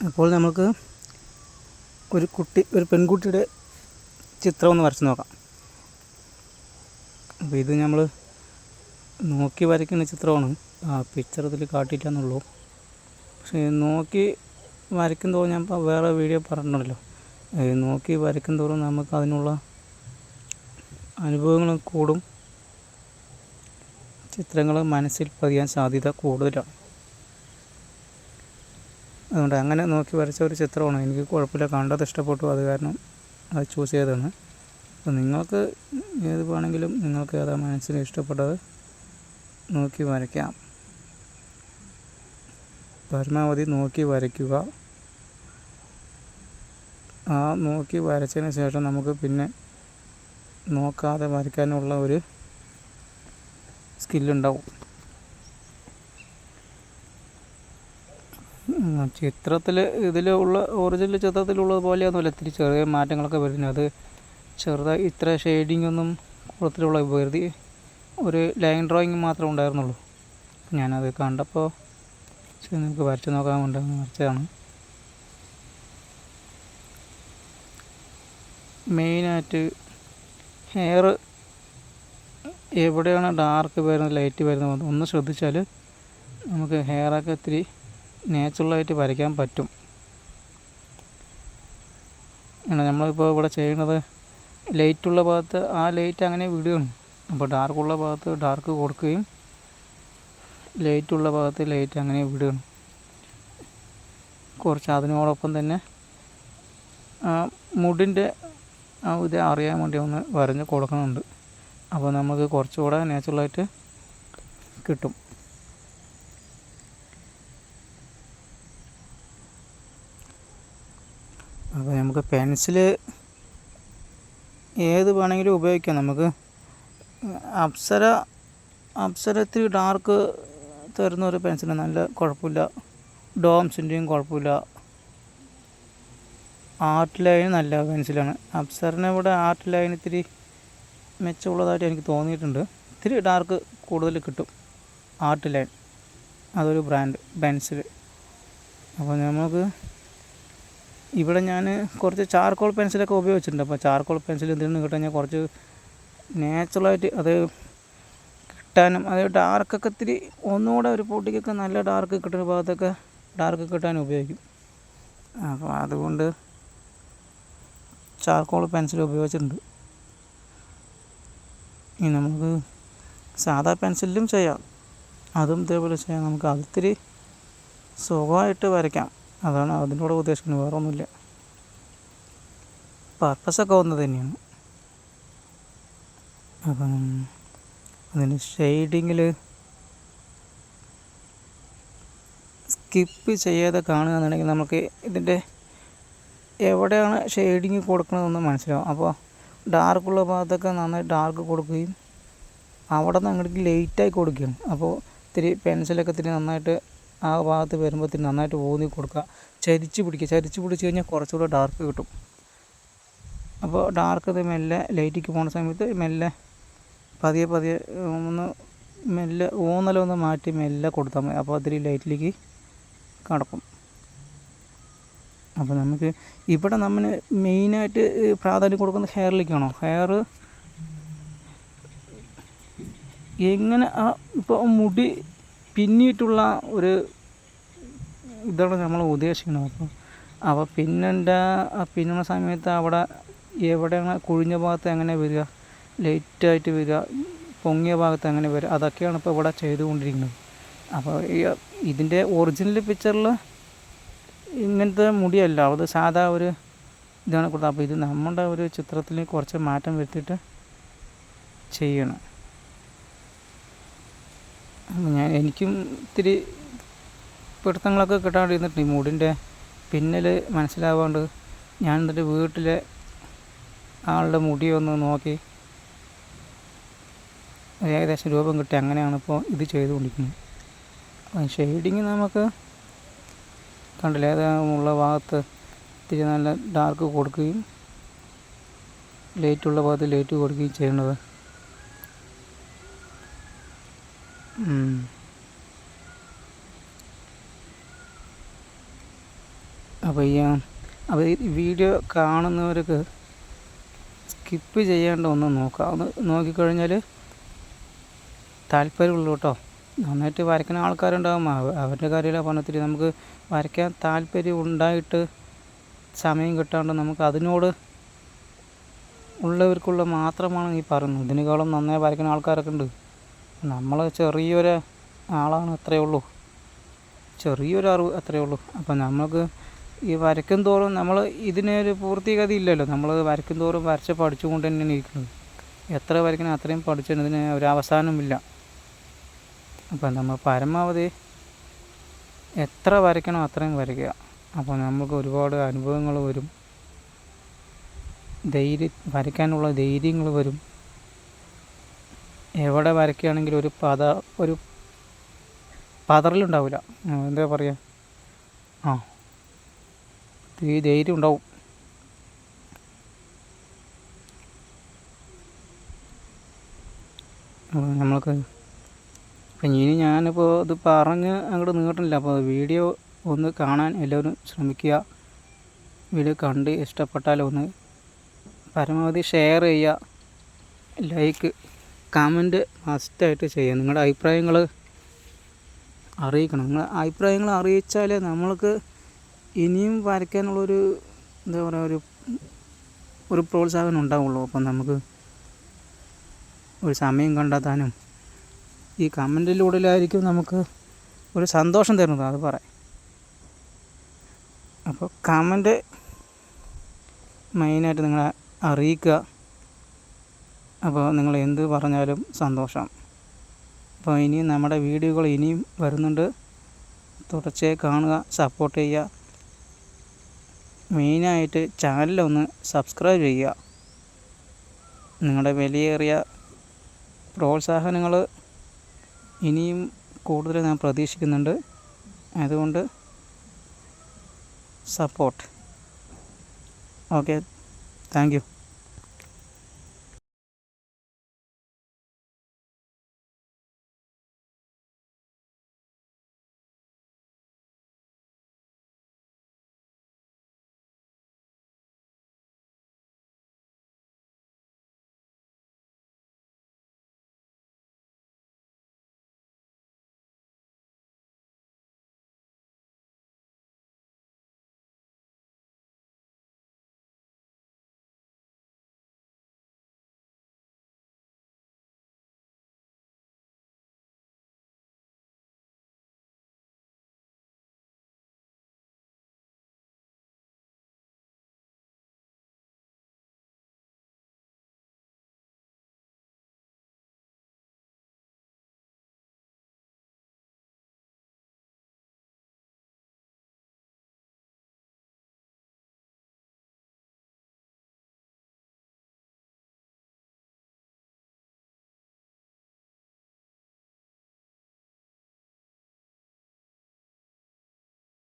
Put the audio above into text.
അപ്പോൾ നമുക്ക് ഒരു പെൺകുട്ടിയുടെ ചിത്രം ഒന്ന് വരച്ച് നോക്കാം. അപ്പോൾ ഇത് നമ്മൾ നോക്കി വരയ്ക്കുന്ന ചിത്രമാണ്. പിക്ചർ ഇതിൽ കാട്ടിയില്ലെന്നുള്ളൂ. പക്ഷേ നോക്കി വരയ്ക്കും തോറും ഞാൻ ഇപ്പോൾ വേറെ വീഡിയോ പറഞ്ഞിട്ടുണ്ടല്ലോ, നോക്കി വരയ്ക്കും തോറും നമുക്ക് അതിനുള്ള അനുഭവങ്ങൾ കൂടും, ചിത്രങ്ങൾ മനസ്സിൽ പതിയാൻ സാധ്യത കൂടുതലാണ്. അതുകൊണ്ട് അങ്ങനെ നോക്കി വരച്ച ഒരു ചിത്രമാണ്. എനിക്ക് കുഴപ്പമില്ല, കണ്ടത് ഇഷ്ടപ്പെട്ടു, അത് കാരണം അത് ചൂസ് ചെയ്തതാണ്. അപ്പോൾ നിങ്ങൾക്ക് ഏത് വേണമെങ്കിലും നിങ്ങൾക്ക് ഏതാ മനസ്സിൽ ഇഷ്ടപ്പെട്ടത് നോക്കി വരയ്ക്കാം. പരമാവധി നോക്കി വരയ്ക്കുക. ആ നോക്കി വരച്ചതിന് ശേഷം നമുക്ക് പിന്നെ നോക്കാതെ വരയ്ക്കാനുള്ള ഒരു സ്കില്ലുണ്ടാവും. ചിത്രത്തിൽ ഇതിലുള്ള ഒറിജിനൽ ചിത്രത്തിലുള്ളത് പോലെയൊന്നുമല്ല, ഇത്തിരി ചെറിയ മാറ്റങ്ങളൊക്കെ വരുന്നത്. അത് ചെറുതായി ഇത്ര ഷെയ്ഡിങ് ഒന്നും കൂടുതലുള്ള വെറുതെ ഒരു ലൈൻ ഡ്രോയിങ് മാത്രമേ ഉണ്ടായിരുന്നുള്ളൂ. ഞാനത് കണ്ടപ്പോൾ നിങ്ങൾക്ക് വരച്ച് നോക്കാൻ കൊണ്ടുവന്ന് വരച്ചതാണ്. മെയിനായിട്ട് ഹെയർ എവിടെയാണ് ഡാർക്ക് വരുന്നത് ലൈറ്റ് വരുന്നത് ഒന്ന് ശ്രദ്ധിച്ചാൽ നമുക്ക് ഹെയറൊക്കെ ഇത്തിരി നാച്ചുറലായിട്ട് വരയ്ക്കാൻ പറ്റും. നമ്മളിപ്പോൾ ഇവിടെ ചെയ്യുന്നത് ലൈറ്റുള്ള ഭാഗത്ത് ആ ലൈറ്റ് അങ്ങനെ വിടുകയാണ്. അപ്പോൾ ഡാർക്കുള്ള ഭാഗത്ത് ഡാർക്ക് കൊടുക്കുകയും ലൈറ്റുള്ള ഭാഗത്ത് ലൈറ്റ് അങ്ങനെ വിടുകയാണ്. കുറച്ച് അതിനോടൊപ്പം തന്നെ മുടിൻ്റെ ഇത് അറിയാൻ വേണ്ടി ഒന്ന് വരഞ്ഞ് കൊടുക്കുന്നുണ്ട്. അപ്പോൾ നമുക്ക് കുറച്ചുകൂടെ നാച്ചുറലായിട്ട് കിട്ടും. അപ്പോൾ നമുക്ക് പെൻസിൽ ഏത് വേണമെങ്കിലും ഉപയോഗിക്കാം. നമുക്ക് അപ്സര ഇത്തിരി ഡാർക്ക് തരുന്ന ഒരു പെൻസിൽ, നല്ല കുഴപ്പമില്ല. ഡോംസിൻ്റെയും കുഴപ്പമില്ല. ആർട്ട് ലൈൻ നല്ല പെൻസിലാണ്. അപ്സറിനെ ഇവിടെ ആർട്ട് ലൈൻ ഇത്തിരി മെച്ചമുള്ളതായിട്ട് എനിക്ക് തോന്നിയിട്ടുണ്ട്. ഇത്തിരി ഡാർക്ക് കൂടുതൽ കിട്ടും ആർട്ട് ലൈൻ, അതൊരു ബ്രാൻഡ് പെൻസിൽ. അപ്പോൾ നമുക്ക് ഇവിടെ ഞാൻ കുറച്ച് ചാർക്കോൾ പെൻസിലൊക്കെ ഉപയോഗിച്ചിട്ടുണ്ട്. അപ്പോൾ ചാർക്കോൾ പെൻസിൽ ഇതിൽ നിന്ന് കിട്ടാൻ ഞാൻ കുറച്ച് നാച്ചുറലായിട്ട് അത് കിട്ടാനും അത് ഡാർക്കൊക്കെ ഇത്തിരി ഒന്നുകൂടെ ഒരു പൊട്ടിക്കൊക്കെ നല്ല ഡാർക്ക് കിട്ടുന്ന ഭാഗത്തൊക്കെ ഡാർക്ക് കിട്ടാനും ഉപയോഗിക്കും. അപ്പോൾ അതുകൊണ്ട് ചാർക്കോൾ പെൻസിൽ ഉപയോഗിച്ചിട്ടുണ്ട്. ഇനി നമുക്ക് സാധാ പെൻസിലും ചെയ്യാം, അതും ഇതേപോലെ ചെയ്യാം. നമുക്ക് അതിത്തിരി സുഖമായിട്ട് വരയ്ക്കാം. അതാണ് അതിൻ്റെ കൂടെ ഉദ്ദേശിക്കുന്നത്, വേറെ ഒന്നുമില്ല. പർപ്പസൊക്കെ ഒന്ന് തന്നെയാണ്. അപ്പം അതിന് ഷെയ്ഡിങ്ങിൽ സ്കിപ്പ് ചെയ്യാതെ കാണുക എന്നുണ്ടെങ്കിൽ നമുക്ക് ഇതിൻ്റെ എവിടെയാണ് ഷെയ്ഡിങ് കൊടുക്കണതെന്ന് മനസ്സിലാവും. അപ്പോൾ ഡാർക്കുള്ള ഭാഗത്തൊക്കെ നന്നായി ഡാർക്ക് കൊടുക്കുകയും അവിടെ നിന്ന് അങ്ങോട്ട് ലൈറ്റായി കൊടുക്കുകയാണ്. അപ്പോൾ ഇത്തിരി പെൻസിലൊക്കെ ഇത്തിരി നന്നായിട്ട് ആ ഭാഗത്ത് വരുമ്പോൾ ഇത്തിരി നന്നായിട്ട് ഊന്നി കൊടുക്കുക. ചരിച്ച് പിടിച്ച് കഴിഞ്ഞാൽ കുറച്ചുകൂടെ ഡാർക്ക് കിട്ടും. അപ്പോൾ ഡാർക്ക് ഇത് മെല്ലെ ലൈറ്റിലേക്ക് പോകുന്ന സമയത്ത് മെല്ലെ പതിയെ ഒന്ന് മെല്ലെ ഊന്നലൊന്ന് മാറ്റി മെല്ലെ കൊടുത്താൽ മതി. അപ്പോൾ ഇത്തിരി ലൈറ്റിലേക്ക് കടക്കും. അപ്പോൾ നമുക്ക് ഇവിടെ നമ്മൾ മെയിനായിട്ട് പ്രാധാന്യം കൊടുക്കുന്നത് ഹെയറിലേക്കാണോ. ഹെയർ എങ്ങനെ ഇപ്പോൾ മുടി പിന്നിയിട്ടുള്ള ഒരു ഇതാണ് നമ്മൾ ഉദ്ദേശിക്കുന്നത്. അപ്പോൾ പിന്നുന്ന സമയത്ത് അവിടെ എവിടെയാണ് കുഴിഞ്ഞ ഭാഗത്ത് എങ്ങനെ വരിക, ലൈറ്റായിട്ട് വരിക, പൊങ്ങിയ ഭാഗത്ത് എങ്ങനെ വരിക, അതൊക്കെയാണ് ഇപ്പോൾ ഇവിടെ ചെയ്തുകൊണ്ടിരിക്കുന്നത്. അപ്പോൾ ഇതിൻ്റെ ഒറിജിനൽ പിക്ചറിൽ ഇങ്ങനത്തെ മുടിയല്ല, അത് സാധാ ഒരു ഇതാണ് കൊടുത്തത്. അപ്പോൾ ഇത് നമ്മുടെ ഒരു ചിത്രത്തിൽ കുറച്ച് മാറ്റം വരുത്തിയിട്ട് ചെയ്യണം. എനിക്കും ഇത്തിരി പിടുത്തങ്ങളൊക്കെ കിട്ടാണ്ടിരുന്നിട്ടുണ്ട്. ഈ മുടിൻ്റെ പിന്നൽ മനസ്സിലാവാണ്ട് ഞാൻ എന്നിട്ട് വീട്ടിലെ ആളുടെ മുടിയൊന്ന് നോക്കി ഏകദേശം രൂപം കിട്ടി. അങ്ങനെയാണ് ഇപ്പോൾ ഇത് ചെയ്തുകൊണ്ടിരിക്കുന്നത്. ഷെയ്ഡിങ് നമുക്ക് കണ്ടില്ല, ഏതാമുള്ള ഭാഗത്ത് ഇത്തിരി നല്ല ഡാർക്ക് കൊടുക്കുകയും ലൈറ്റുള്ള ഭാഗത്ത് ലൈറ്റ് കൊടുക്കുകയും ചെയ്യുന്നത്. അപ്പോൾ ഈ വീഡിയോ കാണുന്നവർക്ക് സ്കിപ്പ് ചെയ്യാണ്ട് ഒന്ന് നോക്കാം. ഒന്ന് നോക്കിക്കഴിഞ്ഞാൽ താല്പര്യമുള്ളൂ കേട്ടോ. നന്നായിട്ട് വരയ്ക്കുന്ന ആൾക്കാരുണ്ടാകും, അവരുടെ കാര്യമില്ല പറഞ്ഞിട്ട് നമുക്ക് വരയ്ക്കാൻ താല്പര്യം ഉണ്ടായിട്ട് സമയം കിട്ടാണ്ട് നമുക്ക് അതിനോട് ഉള്ളവർക്കുള്ള മാത്രമാണ് ഈ പറയുന്നത്. ഇതിനേക്കാളും നന്നായി വരയ്ക്കുന്ന ആൾക്കാരൊക്കെ ഉണ്ട്. നമ്മൾ ചെറിയൊരു ആളാണ്, അത്രയേ ഉള്ളൂ, ചെറിയൊരു അറിവ് അത്രയേ ഉള്ളൂ. അപ്പം നമുക്ക് ഈ വരയ്ക്കും തോറും നമ്മൾ ഇതിനൊരു പൂർത്തീകത ഇല്ലല്ലോ. നമ്മൾ വരയ്ക്കും തോറും വരച്ച് പഠിച്ചുകൊണ്ട് തന്നെയാണ് ഇരിക്കുന്നത്. എത്ര വരയ്ക്കണം അത്രയും പഠിച്ചിട്ട് ഇതിന് ഒരു അവസാനമില്ല. അപ്പം നമ്മൾ പരമാവധി എത്ര വരയ്ക്കണോ അത്രയും വരയ്ക്കുക. അപ്പോൾ നമുക്ക് ഒരുപാട് അനുഭവങ്ങൾ വരും, വരയ്ക്കാനുള്ള ധൈര്യങ്ങൾ വരും. എവിടെ വരയ്ക്കുകയാണെങ്കിലും ഒരു പതറലുണ്ടാവില്ല. എന്താ പറയുക, ഈ ധൈര്യം ഉണ്ടാവും. നമ്മൾക്ക് അപ്പം ഇനി ഞാനിപ്പോൾ ഇത് പറഞ്ഞ് അങ്ങോട്ട് നീട്ടണില്ല. അപ്പോൾ വീഡിയോ ഒന്ന് കാണാൻ എല്ലാവരും ശ്രമിക്കുക. വീഡിയോ കണ്ട് ഇഷ്ടപ്പെട്ടാൽ ഒന്ന് പരമാവധി ഷെയർ ചെയ്യുക, ലൈക്ക്, കമൻറ്റ് മസ്റ്റായിട്ട് ചെയ്യുക. നിങ്ങളുടെ അഭിപ്രായങ്ങൾ അറിയിക്കണം. നിങ്ങളുടെ അഭിപ്രായങ്ങൾ അറിയിച്ചാൽ നമ്മൾക്ക് ഇനിയും വരയ്ക്കാനുള്ളൊരു എന്താ പറയുക ഒരു പ്രോത്സാഹനം ഉണ്ടാവുള്ളൂ. അപ്പം നമുക്ക് ഒരു സമയം കണ്ടെത്താനും ഈ കമൻറ്റിലൂടെയായിരിക്കും നമുക്ക് ഒരു സന്തോഷം തരുന്നത്, അത് പറയാം. അപ്പോൾ കമൻറ്റ് മെയിനായിട്ട് നിങ്ങളെ അറിയിക്കുക. അപ്പോൾ നിങ്ങൾ എന്ത് പറഞ്ഞാലും സന്തോഷം. അപ്പോൾ ഇനിയും നമ്മുടെ വീഡിയോകൾ ഇനിയും വരുന്നുണ്ട്, തുടർച്ചയായി കാണുക, സപ്പോർട്ട് ചെയ്യുക. മെയിനായിട്ട് ചാനലൊന്ന് സബ്സ്ക്രൈബ് ചെയ്യുക. നിങ്ങളുടെ വിലയേറിയ പ്രോത്സാഹനങ്ങൾ ഇനിയും കൂടുതൽ ഞാൻ പ്രതീക്ഷിക്കുന്നുണ്ട്. അതുകൊണ്ട് സപ്പോർട്ട്. Okay, thank you.